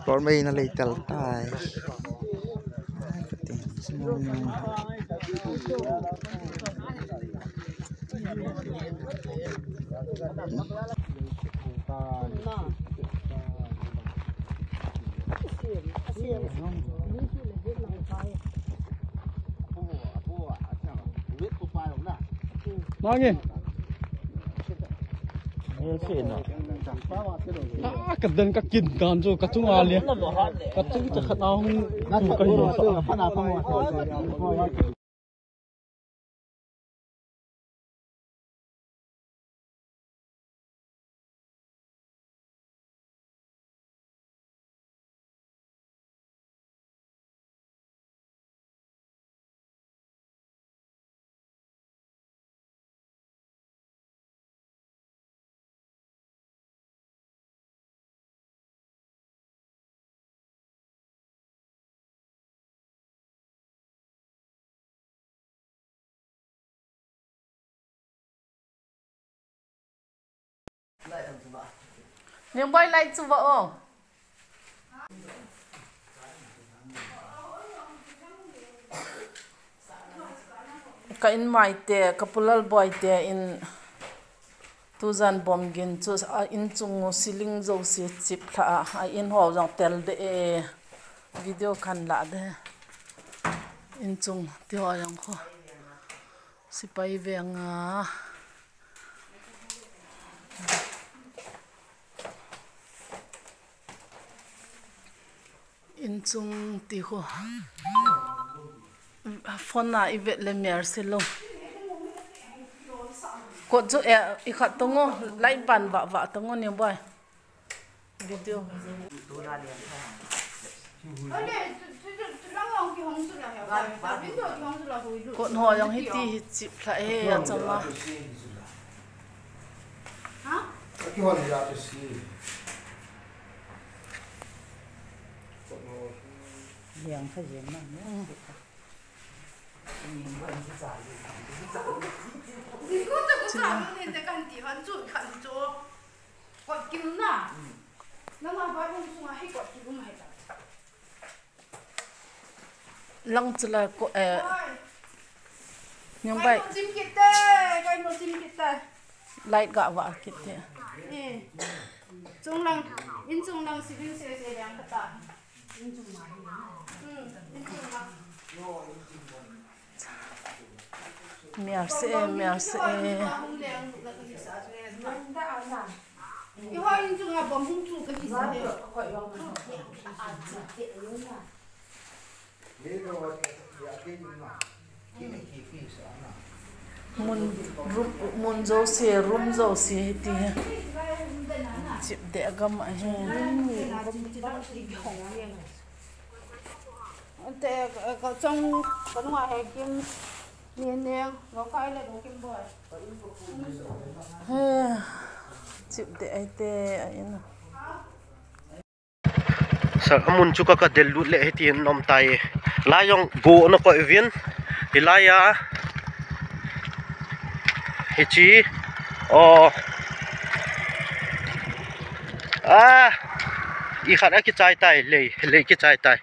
Sapermaina le tai. Nói nghe. Cái đơn các kinh còn rồi các chúng à liền. Các chúng chắc khát ao không cái gì sợ. Nhưng bay lại chú vợ ka in mai te kapulal boy te in tuzan bomgin chu in chungu siling zo si chip tha a in ho jang tel de video khan la de in chung ti ho yang kho sipai venga in chung ti ho phone na ivet le mer selo ko chu e khat tongo lai ban wa tongo ne boy video ko ho yang hiti chip la e ya chama ha ki ho ya to si yang phải dễ mà你我这个啥问题在干地方做看做，我丢呐，那么把东西啊黑过丢买的。lăng chỉ là cô nhưng vậy cái một chim kita lại gạo vạ kita trung lăng in trung lăng xí xí xí yang kata in trung mà in trung mà merci cái hoa in trung à bom hung chu cái gì mun dâu xì rum dâu xì thì chip để găm ấy để có trong cái ngoài hay kim miền ngang nó cái là đồ kim bồi chip để ấy tê ấy nè sa amun chuka ka delu le hetin nom tai la yong go no ko evin hilaya hichi o i khana ki chai tai le ki chai tai